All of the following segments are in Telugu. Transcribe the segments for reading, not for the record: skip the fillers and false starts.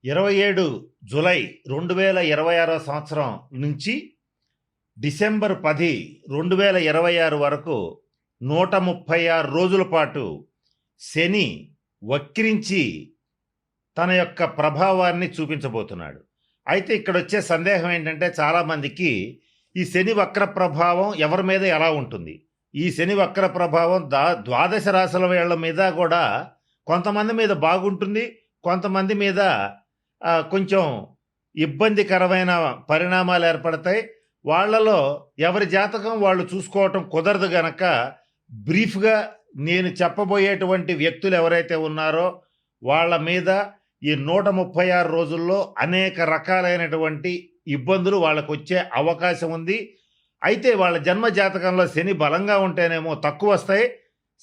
27 జూలై 2026 సంవత్సరం నుంచి డిసెంబర్ 10, 2026 వరకు 136 రోజుల పాటు శని వక్రించి తన యొక్క ప్రభావాన్ని చూపించబోతున్నాడు. అయితే ఇక్కడ వచ్చే సందేహం ఏంటంటే, చాలామందికి ఈ శని వక్ర ప్రభావం ఎవరి మీద ఎలా ఉంటుంది, ఈ శని వక్ర ప్రభావం ద్వాదశ రాశుల వాళ్ళ మీద కూడా కొంతమంది మీద బాగుంటుంది, కొంతమంది మీద కొంచెం ఇబ్బందికరమైన పరిణామాలు ఏర్పడతాయి. వాళ్ళలో ఎవరి జాతకం వాళ్ళు చూసుకోవటం కుదరదు గనక బ్రీఫ్గా నేను చెప్పబోయేటువంటి వ్యక్తులు ఎవరైతే ఉన్నారో వాళ్ళ మీద ఈ 136 రోజుల్లో అనేక రకాలైనటువంటి ఇబ్బందులు వాళ్ళకు వచ్చే అవకాశం ఉంది. అయితే వాళ్ళ జన్మ జాతకంలో శని బలంగా ఉంటేనేమో తక్కువ వస్తాయి.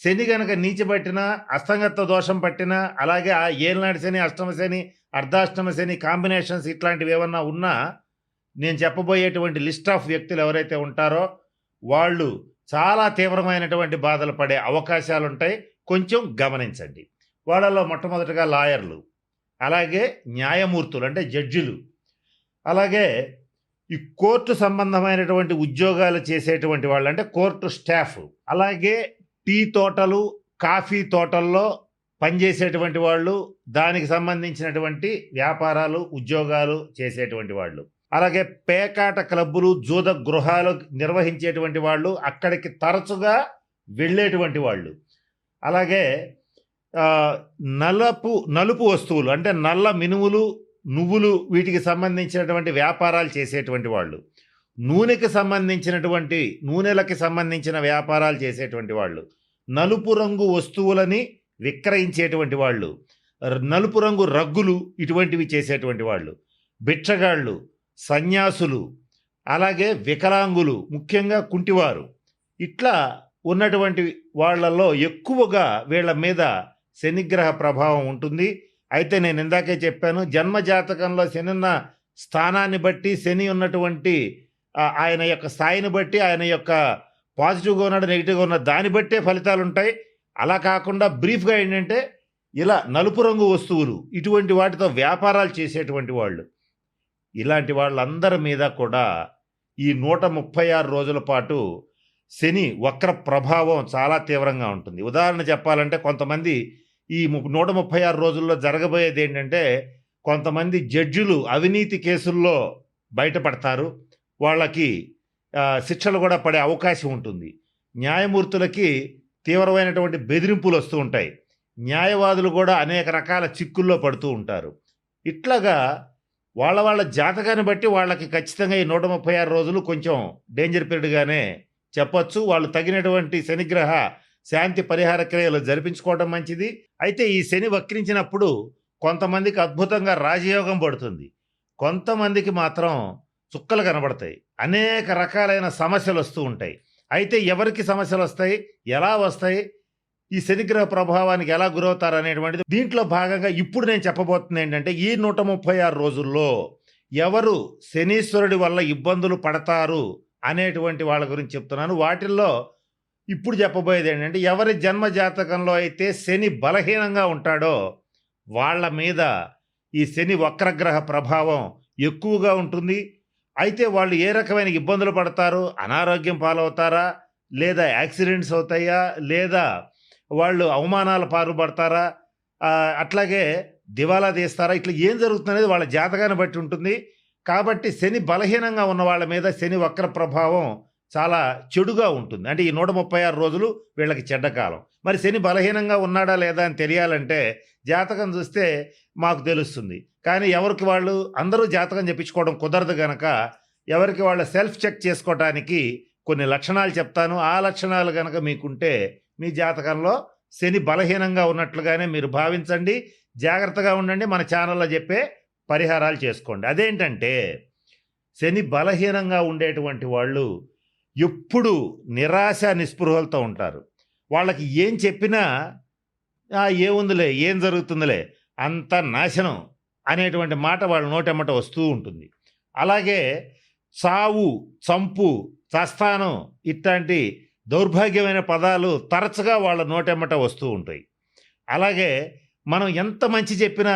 శని గనక నీచబట్టినా, అస్తంగత్వ దోషం పట్టినా, అలాగే ఆ ఏలినాటి శని, అష్టమ శని, అర్ధాష్టమ శని కాంబినేషన్స్ ఇట్లాంటివి ఏమన్నా ఉన్నా, నేను చెప్పబోయేటువంటి లిస్ట్ ఆఫ్ వ్యక్తులు ఎవరైతే ఉంటారో వాళ్ళు చాలా తీవ్రమైనటువంటి బాధలు పడే అవకాశాలు ఉంటాయి. కొంచెం గమనించండి. వాళ్ళలో మొట్టమొదటిగా లాయర్లు, అలాగే న్యాయమూర్తులు అంటే జడ్జిలు, అలాగే ఈ కోర్టు సంబంధమైనటువంటి ఉద్యోగాలు చేసేటువంటి వాళ్ళు అంటే కోర్టు స్టాఫ్, అలాగే టీ తోటలు, కాఫీ తోటల్లో పనిచేసేటువంటి వాళ్ళు, దానికి సంబంధించినటువంటి వ్యాపారాలు, ఉద్యోగాలు చేసేటువంటి వాళ్ళు, అలాగే పేకాట క్లబ్బులు, జూద గృహాలు నిర్వహించేటువంటి వాళ్ళు, అక్కడికి తరచుగా వెళ్ళేటువంటి వాళ్ళు, అలాగే నలుపు వస్తువులు అంటే నల్ల మినుములు, నువ్వులు, వీటికి సంబంధించినటువంటి వ్యాపారాలు చేసేటువంటి వాళ్ళు, నూనెకి సంబంధించినటువంటి నూనెలకి సంబంధించిన వ్యాపారాలు చేసేటువంటి వాళ్ళు, నలుపు రంగు వస్తువులని విక్రయించేటువంటి వాళ్ళు, నలుపు రంగు రగ్గులు ఇటువంటివి చేసేటువంటి వాళ్ళు, బిచ్చగాళ్ళు, సన్యాసులు, అలాగే వికలాంగులు, ముఖ్యంగా కుంటివారు, ఇట్లా ఉన్నటువంటి వాళ్ళల్లో ఎక్కువగా వీళ్ళ మీద శనిగ్రహ ప్రభావం ఉంటుంది. అయితే నేను ఇందాకే చెప్పాను, జన్మ జాతకంలో శని ఉన్న స్థానాన్ని బట్టి, శని ఉన్నటువంటి ఆయన యొక్క స్థాయిని బట్టి, ఆయన యొక్క పాజిటివ్గా ఉన్నాడు, నెగిటివ్గా ఉన్న దాన్ని బట్టే ఫలితాలు ఉంటాయి. అలా కాకుండా బ్రీఫ్గా ఏంటంటే, ఇలా నలుపు రంగు వస్తువులు ఇటువంటి వాటితో వ్యాపారాలు చేసేటువంటి వాళ్ళు, ఇలాంటి వాళ్ళందరి మీద కూడా ఈ 136 రోజుల పాటు శని వక్ర ప్రభావం చాలా తీవ్రంగా ఉంటుంది. ఉదాహరణ చెప్పాలంటే, కొంతమంది ఈ 136 రోజుల్లో జరగబోయేది ఏంటంటే, కొంతమంది జడ్జిలు అవినీతి కేసుల్లో బయటపడతారు, వాళ్ళకి శిక్షలు కూడా పడే అవకాశం ఉంటుంది. న్యాయమూర్తులకి తీవ్రమైనటువంటి బెదిరింపులు వస్తూ ఉంటాయి. న్యాయవాదులు కూడా అనేక రకాల చిక్కుల్లో పడుతూ ఉంటారు. ఇట్లాగా వాళ్ళ జాతకాన్ని బట్టి వాళ్ళకి ఖచ్చితంగా ఈ 136 రోజులు కొంచెం డేంజర్ పీరియడ్గానే చెప్పొచ్చు. వాళ్ళు తగినటువంటి శనిగ్రహ శాంతి పరిహార క్రియలు జరిపించుకోవడం మంచిది. అయితే ఈ శని వక్రించినప్పుడు కొంతమందికి అద్భుతంగా రాజయోగం పడుతుంది, కొంతమందికి మాత్రం చుక్కలు కనబడతాయి, అనేక రకాలైన సమస్యలు వస్తూ ఉంటాయి. అయితే ఎవరికి సమస్యలు వస్తాయి, ఎలా వస్తాయి, ఈ శనిగ్రహ ప్రభావానికి ఎలా గురవుతారు అనేటువంటిది దీంట్లో భాగంగా ఇప్పుడు నేను చెప్పబోతుంది ఏంటంటే, ఈ 136 రోజుల్లో ఎవరు శనీశ్వరుడి వల్ల ఇబ్బందులు పడతారు అనేటువంటి వాళ్ళ గురించి చెప్తున్నాను. వాటిల్లో ఇప్పుడు చెప్పబోయేది ఏంటంటే, ఎవరి జన్మ జాతకంలో అయితే శని బలహీనంగా ఉంటాడో వాళ్ళ మీద ఈ శని వక్రగ్రహ ప్రభావం ఎక్కువగా ఉంటుంది. అయితే వాళ్ళు ఏ రకమైన ఇబ్బందులు పడతారు, అనారోగ్యం పాలవుతారా, లేదా యాక్సిడెంట్స్ అవుతాయా, లేదా వాళ్ళు అవమానాల పాల్పడతారా, అట్లాగే దివాలా తీస్తారా, ఇట్లా ఏం జరుగుతుందనేది వాళ్ళ జాతకాన్ని బట్టి ఉంటుంది. కాబట్టి శని బలహీనంగా ఉన్న వాళ్ళ మీద శని వక్ర ప్రభావం చాలా చెడుగా ఉంటుంది. అంటే ఈ 136 రోజులు వీళ్ళకి చెడ్డకాలం. మరి శని బలహీనంగా ఉన్నాడా లేదా అని తెలియాలంటే జాతకం చూస్తే మాకు తెలుస్తుంది. కానీ ఎవరికి వాళ్ళు అందరూ జాతకం చెప్పించుకోవడం కుదరదు గనక ఎవరికి వాళ్ళ సెల్ఫ్ చెక్ చేసుకోవటానికి కొన్ని లక్షణాలు చెప్తాను. ఆ లక్షణాలు కనుక మీకుంటే మీ జాతకంలో శని బలహీనంగా ఉన్నట్లుగానే మీరు భావించండి, జాగ్రత్తగా ఉండండి. మన ఛానల్లో చెప్పే పరిహారాలు చేసుకోండి. అదేంటంటే, శని బలహీనంగా ఉండేటువంటి వాళ్ళు ఎప్పుడు నిరాశ నిస్పృహలతో ఉంటారు. వాళ్ళకి ఏం చెప్పినా ఏముందిలే, ఏం జరుగుతుందిలే, అంత నాశనం అనేటువంటి మాట వాళ్ళ నోటెమ్మట వస్తూ ఉంటుంది. అలాగే చావు, చంపు, చస్తాను ఇట్లాంటి దౌర్భాగ్యమైన పదాలు తరచుగా వాళ్ళ నోటెమ్మట వస్తూ ఉంటాయి. అలాగే మనం ఎంత మంచి చెప్పినా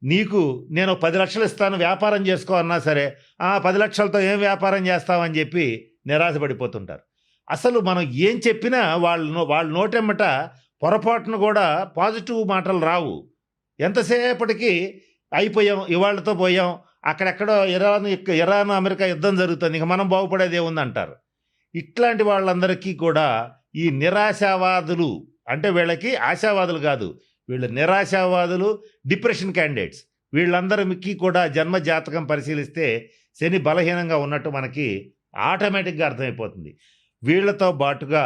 నీకు నేను 10 లక్షలు ఇస్తాను వ్యాపారం చేసుకో అన్నా సరే, 10 లక్షలతో ఏం వ్యాపారం చేస్తావని చెప్పి నిరాశపడిపోతుంటారు. అసలు మనం ఏం చెప్పినా వాళ్ళ నోటెమ్మట పొరపాటున కూడా పాజిటివ్ మాటలు రావు. ఎంతసేపటికి అయిపోయాం, ఇవాళతో పోయాం, అక్కడెక్కడో ఇరాన్ అమెరికా యుద్ధం జరుగుతుంది, ఇక మనం బాగుపడేది ఏముందంటారు. ఇట్లాంటి వాళ్ళందరికీ కూడా ఈ నిరాశావాదులు, అంటే వీళ్ళకి ఆశావాదులు కాదు, వీళ్ళు నిరాశావాదులు, డిప్రెషన్ క్యాండిడేట్స్, వీళ్ళందరికీ కూడా జన్మ జాతకం పరిశీలిస్తే శని బలహీనంగా ఉన్నట్టు మనకి ఆటోమేటిక్గా అర్థమైపోతుంది. వీళ్ళతో బాటుగా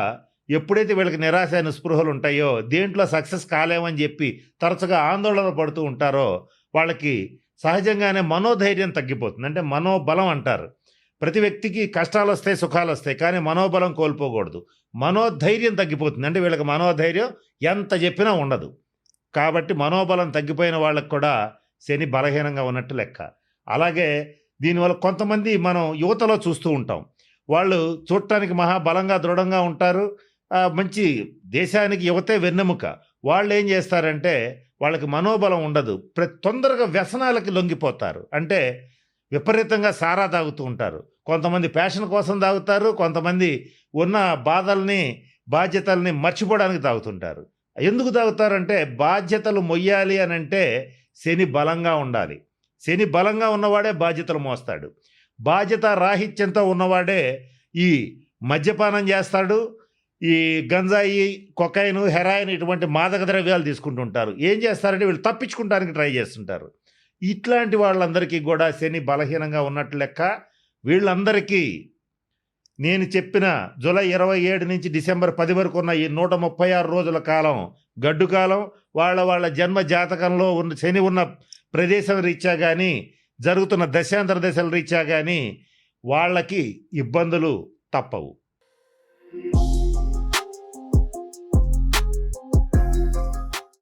ఎప్పుడైతే వీళ్ళకి నిరాశ నిస్పృహలు ఉంటాయో, దేంట్లో సక్సెస్ కాలేమని చెప్పి తరచుగా ఆందోళన పడుతూ ఉంటారో, వాళ్ళకి సహజంగానే మనోధైర్యం తగ్గిపోతుంది. అంటే మనోబలం అంటారు. ప్రతి వ్యక్తికి కష్టాలు వస్తాయి, సుఖాలు వస్తాయి, కానీ మనోబలం కోల్పోకూడదు. మనోధైర్యం తగ్గిపోతుంది. అంటే వీళ్ళకి మనోధైర్యం ఎంత చెప్పినా ఉండదు. కాబట్టి మనోబలం తగ్గిపోయిన వాళ్ళకి కూడా శని బలహీనంగా ఉన్నట్టు లెక్క. అలాగే దీనివల్ల కొంతమంది మనం యువతలో చూస్తూ ఉంటాం. వాళ్ళు చూడటానికి మహాబలంగా దృఢంగా ఉంటారు, మంచి దేశానికి యువతే వెన్నెముక. వాళ్ళు ఏం చేస్తారంటే వాళ్ళకి మనోబలం ఉండదు, తొందరగా వ్యసనాలకి లొంగిపోతారు. అంటే విపరీతంగా సారా తాగుతూ ఉంటారు. కొంతమంది ప్యాషన్ కోసం తాగుతారు, కొంతమంది ఉన్న బాధల్ని బాధ్యతల్ని మర్చిపోవడానికి తాగుతుంటారు. ఎందుకు తాగుతారంటే బాధ్యతలు మొయ్యాలి అని అంటే శని బలంగా ఉండాలి. శని బలంగా ఉన్నవాడే బాధ్యతలు మోస్తాడు. బాధ్యత రాహిత్యంతో ఉన్నవాడే ఈ మద్యపానం చేస్తాడు, ఈ గంజాయి, కొకైన్, హెరాయిన్ ఇటువంటి మాదక ద్రవ్యాలు తీసుకుంటుంటారు. ఏం చేస్తారంటే వీళ్ళు తప్పించుకుంటానికి ట్రై చేస్తుంటారు. ఇట్లాంటి వాళ్ళందరికీ కూడా శని బలహీనంగా ఉన్నట్టు లెక్క. వీళ్ళందరికీ నేను చెప్పిన జూలై 27 నుంచి డిసెంబర్ 10 వరకు ఉన్న ఈ 136 రోజుల కాలం గడ్డు కాలం. వాళ్ళ జన్మ జాతకంలో ఉన్న శని ఉన్న ప్రదేశం రీత్యా కానీ, జరుగుతున్న దశాంతర దశల రీత్యా కానీ వాళ్ళకి ఇబ్బందులు తప్పవు.